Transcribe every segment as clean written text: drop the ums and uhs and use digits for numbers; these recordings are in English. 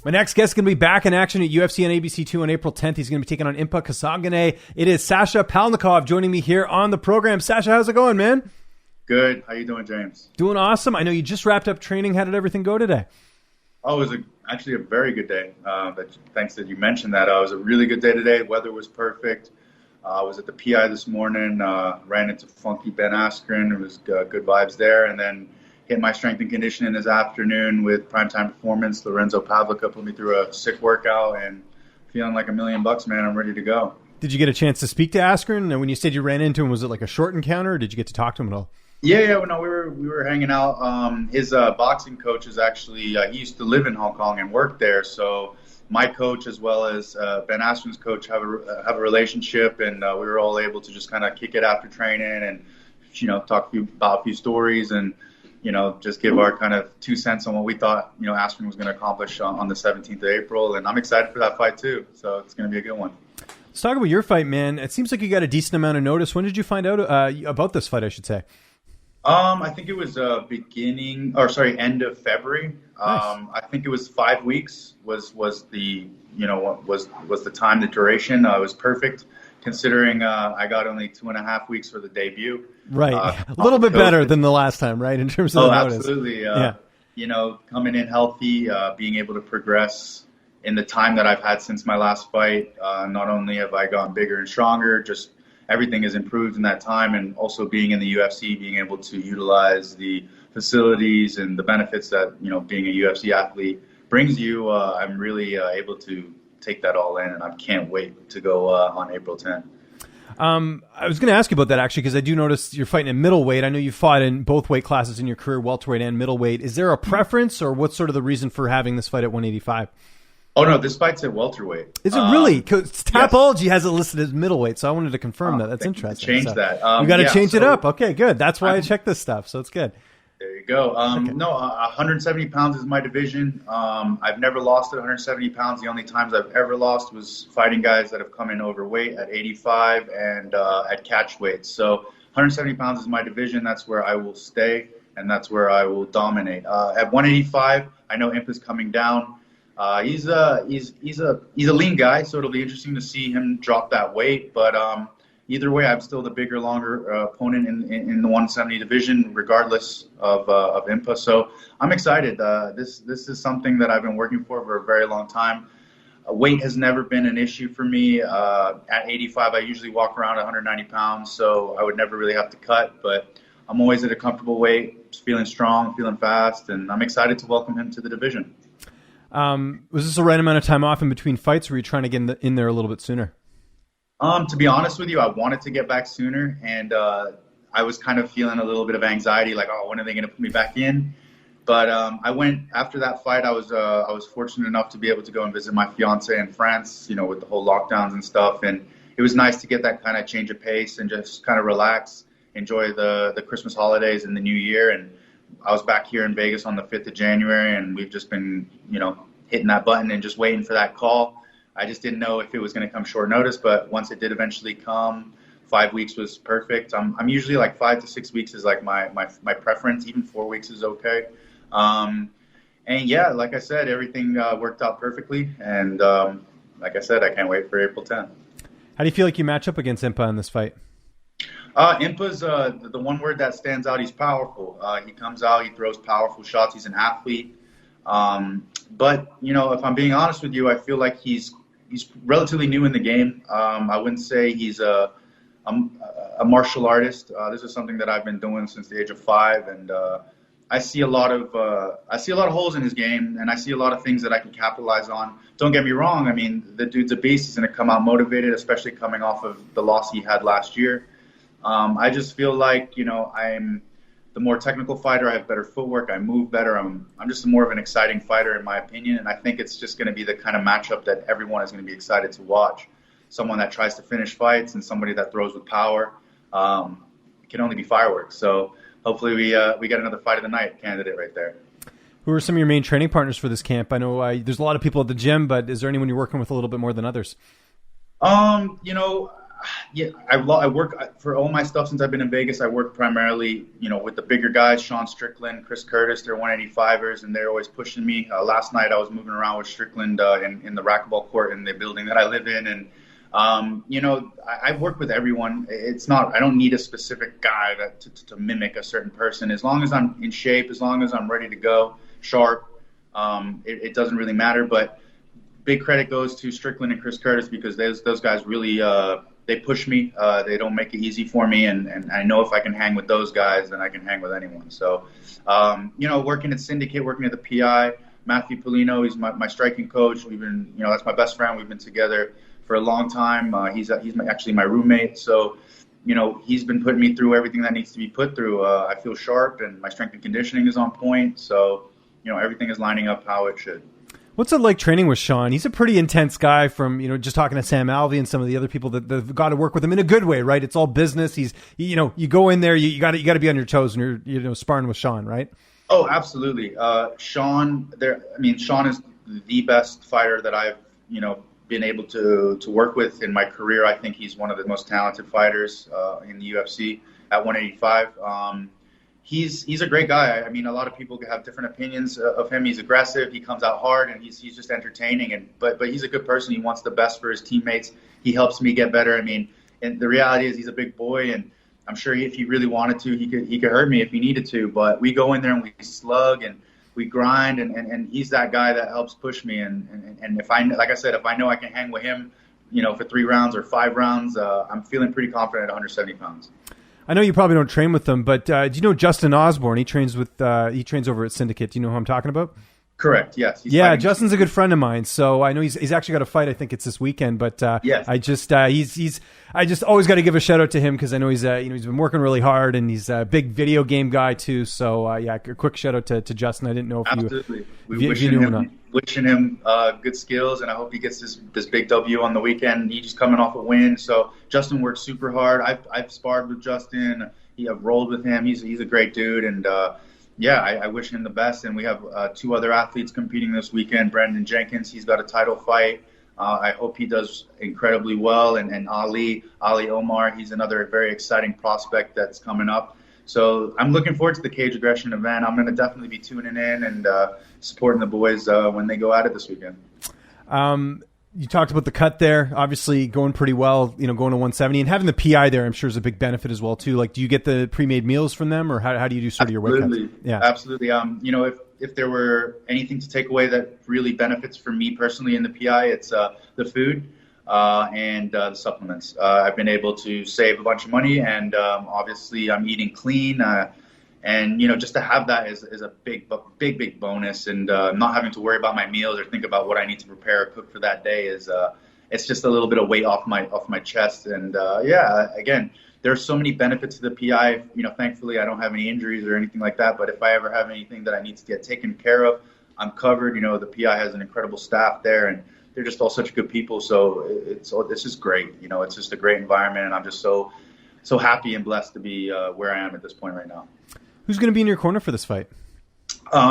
My next guest is going to be back in action at UFC on ABC2 on April 10th. He's going to be taking on Impa Kasanganay. It is Sasha Palatnikov joining me here on the program. Sasha, how's it going, man? Good. How you doing, James? Doing awesome. I know you just wrapped up training. How did everything go today? Oh, it was actually a very good day. Thanks that you mentioned that. It was a really good day today. Weather was perfect. I was at the PI this morning, ran into funky Ben Askren. It was good vibes there. And then hit my strength and conditioning this afternoon with Primetime Performance. Lorenzo Pavlica put me through a sick workout and feeling like $1 million, man. I'm ready to go. Did you get a chance to speak to Askren? And when you said you ran into him, was it like a short encounter, or did you get to talk to him at all? Yeah. No, we were hanging out. His boxing coach is actually he used to live in Hong Kong and work there. So my coach as well as Ben Askren's coach have a relationship, and we were all able to just kind of kick it after training and talk about a few stories and just give our kind of 2 cents on what we thought Askren was going to accomplish on the 17th of April, and I'm excited for that fight too. So it's going to be a good one. Let's talk about your fight, man. It seems like you got a decent amount of notice. When did you find out about this fight, I should say? I think it was end of February. Nice. I think it was 5 weeks was the the time, the duration. It was perfect considering I got only 2.5 weeks for the debut. Right, a little bit better than the last time, right? In terms of the notice. Absolutely. Yeah. Coming in healthy, being able to progress in the time that I've had since my last fight. Not only have I gotten bigger and stronger, just everything has improved in that time, and also being in the UFC, being able to utilize the facilities and the benefits that being a UFC athlete brings you. I'm really able to take that all in, and I can't wait to go on April 10th. I was going to ask you about that actually, because I do notice you're fighting at middleweight. I know you fought in both weight classes in your career, welterweight and middleweight. Is there a preference, or what's sort of the reason for having this fight at 185? Oh no, this fight's at welterweight. Is it really? Tapology has it listed as middleweight, so I wanted to confirm that. That's interesting. Change that. You got to change it up. Okay, good. That's why I check this stuff, so it's good. There you go. Okay. No, 170 pounds is my division. I've never lost at 170 pounds. The only times I've ever lost was fighting guys that have come in overweight at 85 and at catch weight. So 170 pounds is my division. That's where I will stay, and that's where I will dominate. At 185, I know Impa's coming down. He's a lean guy, so it'll be interesting to see him drop that weight. But either way, I'm still the bigger, longer opponent in the 170 division, regardless of Impa. So I'm excited. This is something that I've been working for a very long time. Weight has never been an issue for me. At 85, I usually walk around 190 pounds, so I would never really have to cut. But I'm always at a comfortable weight, feeling strong, feeling fast, and I'm excited to welcome him to the division. Was this the right amount of time off in between fights, or were you trying to get in there a little bit sooner? To be honest with you, I wanted to get back sooner, and I was kind of feeling a little bit of anxiety, like, when are they going to put me back in? But I went after that fight. I was fortunate enough to be able to go and visit my fiance in France, with the whole lockdowns and stuff, and it was nice to get that kind of change of pace and just kind of relax, enjoy the Christmas holidays and the New Year. And I was back here in Vegas on the 5th of January, and we've just been, hitting that button and just waiting for that call. I just didn't know if it was going to come short notice, but once it did eventually come, 5 weeks was perfect. I'm usually like 5 to 6 weeks is like my preference. Even 4 weeks is okay. And yeah, like I said, everything worked out perfectly. And like I said, I can't wait for April 10th. How do you feel like you match up against Impa in this fight? Impa's the one word that stands out. He's powerful. He comes out, he throws powerful shots. He's an athlete. But if I'm being honest with you, I feel like he's relatively new in the game. I wouldn't say he's a martial artist. This is something that I've been doing since the age of 5, and I see a lot of holes in his game, and I see a lot of things that I can capitalize on. Don't get me wrong. I mean, the dude's a beast. He's going to come out motivated, especially coming off of the loss he had last year. I just feel like, I'm the more technical fighter. I have better footwork. I move better. I'm just more of an exciting fighter, in my opinion. And I think it's just going to be the kind of matchup that everyone is going to be excited to watch. Someone that tries to finish fights and somebody that throws with power. It can only be fireworks. So hopefully we get another fight of the night candidate right there. Who are some of your main training partners for this camp? I know there's a lot of people at the gym, but is there anyone you're working with a little bit more than others? Yeah, I work for all my stuff since I've been in Vegas. I work primarily, with the bigger guys, Sean Strickland, Chris Curtis. They're 185ers, and they're always pushing me. Last night I was moving around with Strickland in the racquetball court in the building that I live in, and I work with everyone. I don't need a specific guy to mimic a certain person. As long as I'm in shape, as long as I'm ready to go, sharp, it doesn't really matter. But big credit goes to Strickland and Chris Curtis because those guys really they push me. They don't make it easy for me, and I know if I can hang with those guys, then I can hang with anyone. So, working at Syndicate, working at the PI, Matthew Polino, he's my striking coach. We've been, that's my best friend. We've been together for a long time. He's actually my roommate. So, he's been putting me through everything that needs to be put through. I feel sharp, and my strength and conditioning is on point. So, everything is lining up how it should. What's it like training with Sean? He's a pretty intense guy from, just talking to Sam Alvey and some of the other people that have got to work with him in a good way, right? It's all business. He's, you go in there, you got to be on your toes when you're, sparring with Sean, right? Oh, absolutely. Sean is the best fighter that I've, been able to work with in my career. I think he's one of the most talented fighters in the UFC at 185. He's a great guy. I mean, a lot of people have different opinions of him. He's aggressive. He comes out hard, and he's just entertaining. But he's a good person. He wants the best for his teammates. He helps me get better. I mean, and the reality is he's a big boy, and I'm sure if he really wanted to, he could hurt me if he needed to. But we go in there and we slug and we grind, and he's that guy that helps push me. And if like I said, if I know I can hang with him, for 3 rounds or 5 rounds, I'm feeling pretty confident at 170 pounds. I know you probably don't train with them, but do you know Justin Osborne? He trains over at Syndicate. Do you know who I'm talking about? Correct. Yes. Yeah, Justin's a good friend of mine, so I know he's actually got a fight. I think it's this weekend, but yes. I just always got to give a shout out to him because I know he's he's been working really hard, and he's a big video game guy too. So a quick shout out to Justin. I didn't know if absolutely. If you knew him or not. Wishing him good skills, and I hope he gets this big W on the weekend. He's just coming off a win, so Justin works super hard. I've sparred with Justin. I've rolled with him. He's a great dude, and I wish him the best. And we have 2 other athletes competing this weekend. Brandon Jenkins, he's got a title fight. I hope he does incredibly well. And Ali Omar, he's another very exciting prospect that's coming up. So I'm looking forward to the Cage Aggression event. I'm going to definitely be tuning in and supporting the boys when they go at it this weekend. You talked about the cut there, obviously going pretty well, going to 170, and having the PI there, I'm sure is a big benefit as well too. Like, do you get the pre-made meals from them, or how do you do sort of your weight cuts? Yeah, absolutely. If there were anything to take away that really benefits for me personally in the PI, it's the food and the supplements. I've been able to save a bunch of money, and obviously I'm eating clean. And, just to have that is a big bonus, and not having to worry about my meals or think about what I need to prepare or cook for that day is it's just a little bit of weight off my chest. And again, there's so many benefits to the PI. Thankfully I don't have any injuries or anything like that. But if I ever have anything that I need to get taken care of, I'm covered. The PI has an incredible staff there, and they're just all such good people. So it's just great. It's just a great environment, and I'm just so happy and blessed to be where I am at this point right now. Who's going to be in your corner for this fight?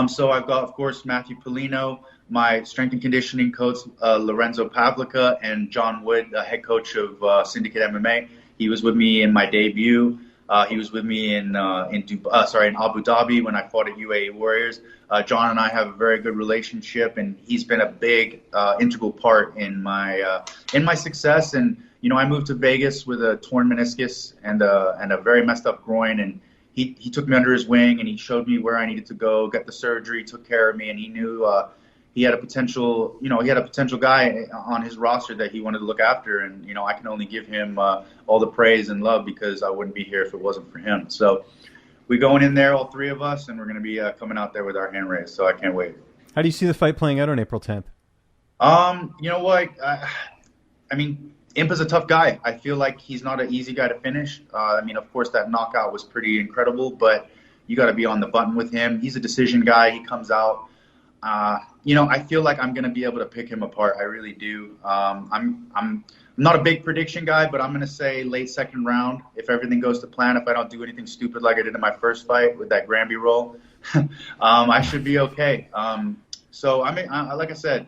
So I've got, of course, Matthew Polino, my strength and conditioning coach, Lorenzo Pavlica, and John Wood, head coach of Syndicate MMA. He was with me in my debut. He was with me in Abu Dhabi when I fought at UAE Warriors. John and I have a very good relationship, and he's been a big integral part in my success. And I moved to Vegas with a torn meniscus and a very messed up groin, and he took me under his wing, and he showed me where I needed to go, get the surgery, took care of me, and he knew he had a potential guy on his roster that he wanted to look after, and I can only give him all the praise and love because I wouldn't be here if it wasn't for him. So we're going in there, all 3 of us, and we're going to be coming out there with our hand raised. So I can't wait. How do you see the fight playing out on April 10th? You know what? I mean, Impa's a tough guy. I feel like he's not an easy guy to finish. Of course, that knockout was pretty incredible, but you got to be on the button with him. He's a decision guy. He comes out. I feel like I'm going to be able to pick him apart. I really do. I'm not a big prediction guy, but I'm going to say late 2nd round. If everything goes to plan, if I don't do anything stupid like I did in my first fight with that Granby roll, I should be okay. Like I said,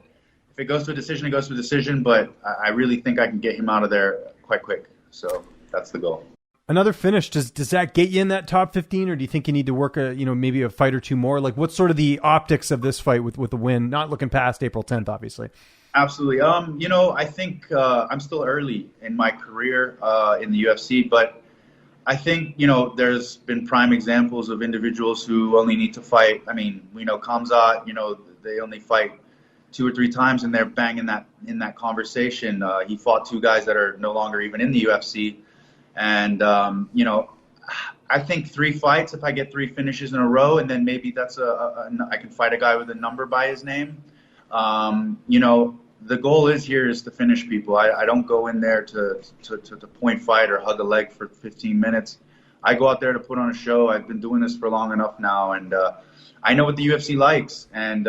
if it goes to a decision, it goes to a decision, but I really think I can get him out of there quite quick. So that's the goal. Another finish, does that get you in that top 15, or do you think you need to work maybe a fight or two more? Like, what's sort of the optics of this fight with the win, not looking past April 10th, obviously? Absolutely. I think I'm still early in my career in the UFC, but I think, there's been prime examples of individuals who only need to fight. I mean, we know Khamzat, they only fight 2 or 3 times and they're banging in that conversation. He fought 2 guys that are no longer even in the UFC. And, I think 3 fights, if I get 3 finishes in a row, and then maybe that's I can fight a guy with a number by his name. The goal is to finish people. I don't go in there to point fight or hug a leg for 15 minutes. I go out there to put on a show. I've been doing this for long enough now, and I know what the UFC likes. And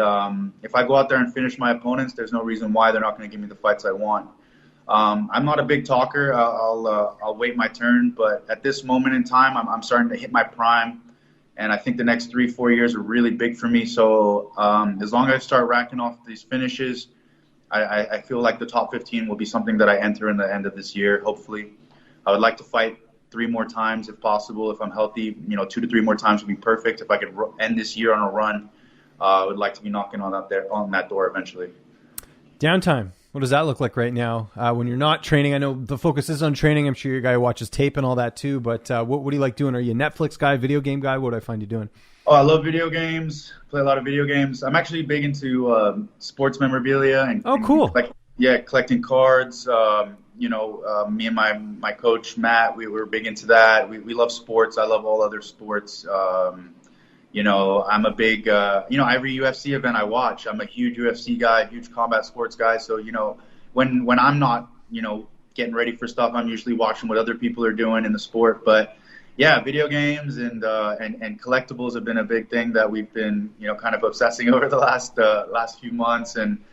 if I go out there and finish my opponents, there's no reason why they're not going to give me the fights I want. I'm not a big talker. I'll wait my turn, but at this moment in time, I'm starting to hit my prime. And I think the next 3-4 years are really big for me. So as long as I start racking off these finishes, I feel like the top 15 will be something that I enter in the end of this year, hopefully. I would like to fight 3 more times if possible, if I'm healthy. 2 to 3 more times would be perfect. If I could end this year on a run, I would like to be knocking on that door eventually. Downtime. What does that look like right now when you're not training? I know the focus is on training. I'm sure you're a guy who watches tape and all that too, but what do you like doing? Are you a Netflix guy, video game guy? What do I find you doing? Oh, I love video games. Play a lot of video games. I'm actually big into sports memorabilia and cool. Collecting cards. Me and my coach Matt, we were big into that. We love sports. I love all other sports. I'm a big every UFC event I watch. I'm a huge UFC guy, huge combat sports guy. So when I'm not getting ready for stuff, I'm usually watching what other people are doing in the sport. But yeah, video games and collectibles have been a big thing that we've been, kind of obsessing over the last few months. And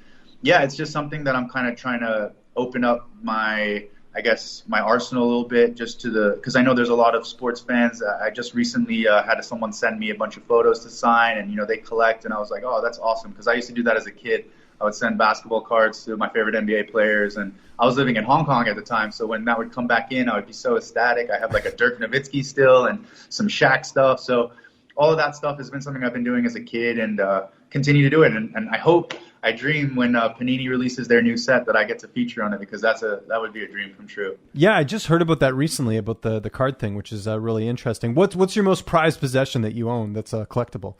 yeah, it's just something that I'm kind of trying to open up my arsenal a little bit, because I know there's a lot of sports fans. I just recently had someone send me a bunch of photos to sign, and they collect, and I was like, oh, that's awesome, because I used to do that as a kid. I would send basketball cards to my favorite NBA players, and I was living in Hong Kong at the time, so when that would come back in, I would be so ecstatic. I have like a Dirk Nowitzki still and some Shaq stuff, so all of that stuff has been something I've been doing as a kid, and continue to do it. And I dream when Panini releases their new set that I get to feature on it, because that would be a dream come true. Yeah, I just heard about that recently, about the card thing, which is really interesting. What's your most prized possession that you own that's collectible?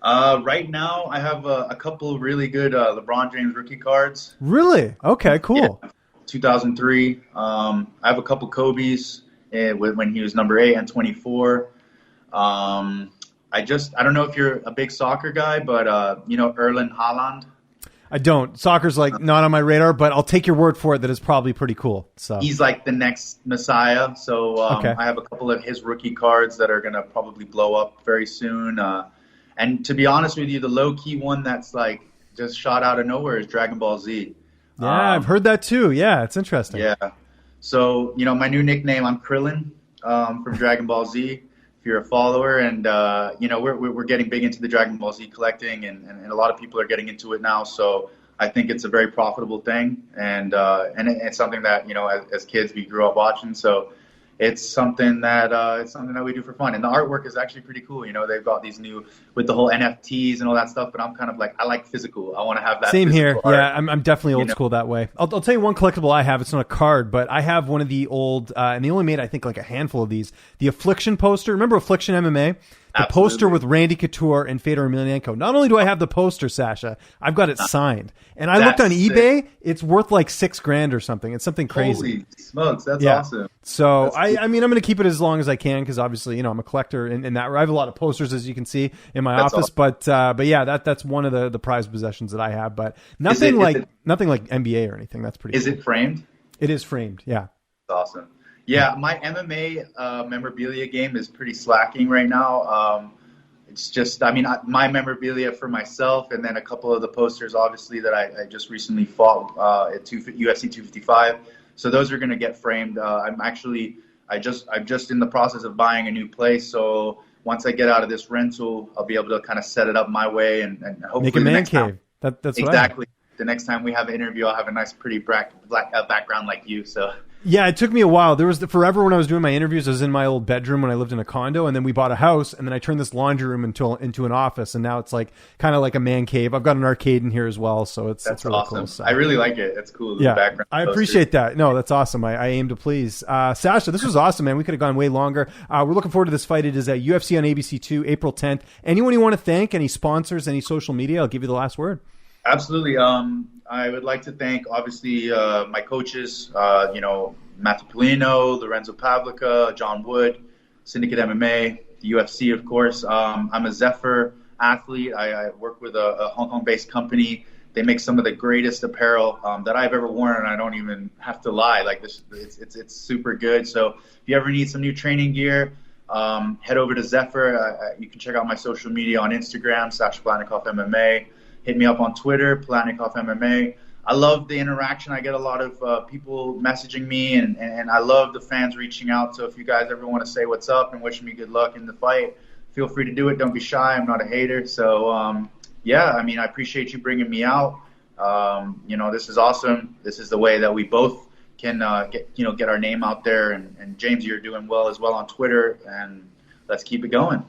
Right now, I have a couple of really good LeBron James rookie cards. Really? Okay, cool. Yeah, 2003. I have a couple Kobe's when he was number 8 and 24. I don't know if you're a big soccer guy, but Erling Haaland. I don't. Soccer's not on my radar, but I'll take your word for it that it's probably pretty cool. So he's like the next Messiah. So okay. I have a couple of his rookie cards that are gonna probably blow up very soon. And to be honest with you, the low key one that's just shot out of nowhere is Dragon Ball Z. Yeah, I've heard that too. Yeah, it's interesting. Yeah. So my new nickname, I'm Krillin from Dragon Ball Z. If you're a follower, and we're getting big into the Dragon Ball Z collecting, and a lot of people are getting into it now. So I think it's a very profitable thing, and it's something that as kids we grew up watching. So it's something that we do for fun, and the artwork is actually pretty cool. They've got these new with the whole NFTs and all that stuff, but I'm kind of I like physical. I want to have that. Same here. Art. Yeah, I'm definitely old school that way. I'll tell you one collectible I have. It's not a card, but I have one of the old, and they only made I think a handful of these. The Affliction poster. Remember Affliction MMA? The Absolutely. poster with Randy Couture and Fedor Emelianenko. Not only do I have the poster, Sasha, I've got it signed. And I looked on eBay. It's worth $6,000 or something. It's something crazy. Holy smokes, that's awesome. So that's I mean, I'm going to keep it as long as I can, because obviously, I'm a collector in that. I have a lot of posters, as you can see in my office. Awesome. But yeah, that's one of the prized possessions that I have. But nothing like NBA or anything. That's pretty. Is it framed? It is framed. Yeah. That's awesome. Yeah, my MMA memorabilia game is pretty slacking right now. It's just, my memorabilia for myself, and then a couple of the posters, obviously, that I just recently fought at UFC 255. So those are going to get framed. I'm just in the process of buying a new place. So once I get out of this rental, I'll be able to kind of set it up my way, and hopefully make a man cave. That's exactly. The next time we have an interview, I'll have a nice, pretty black background like you. So Yeah, it took me a while. There was forever when I was doing my interviews, I was in my old bedroom when I lived in a condo, and then we bought a house, and then I turned this laundry room into an office, and now it's like kind of like a man cave. I've got an arcade in here as well, so it's really awesome. cool. So. I really like it. It's cool. The background I appreciate that. No, that's awesome. I aim to please. Sasha, this was awesome, man. We could have gone way longer. We're looking forward to this fight. It is at UFC on ABC2, April 10th. Anyone you want to thank? Any sponsors? Any social media? I'll give you the last word. Absolutely. I would like to thank, obviously, my coaches, Matthew Polino, Lorenzo Pavlica, John Wood, Syndicate MMA, the UFC, of course. I'm a Zephyr athlete. I work with a Hong Kong-based company. They make some of the greatest apparel that I've ever worn, and I don't even have to lie. Like this, it's super good. So if you ever need some new training gear, head over to Zephyr. You can check out my social media on Instagram, Sasha Palatnikov MMA. Hit me up on Twitter, Palatnikov MMA. I love the interaction. I get a lot of people messaging me, and I love the fans reaching out. So if you guys ever want to say what's up and wish me good luck in the fight, feel free to do it. Don't be shy. I'm not a hater. So, I appreciate you bringing me out. This is awesome. This is the way that we both can get our name out there. And James, you're doing well as well on Twitter, and let's keep it going.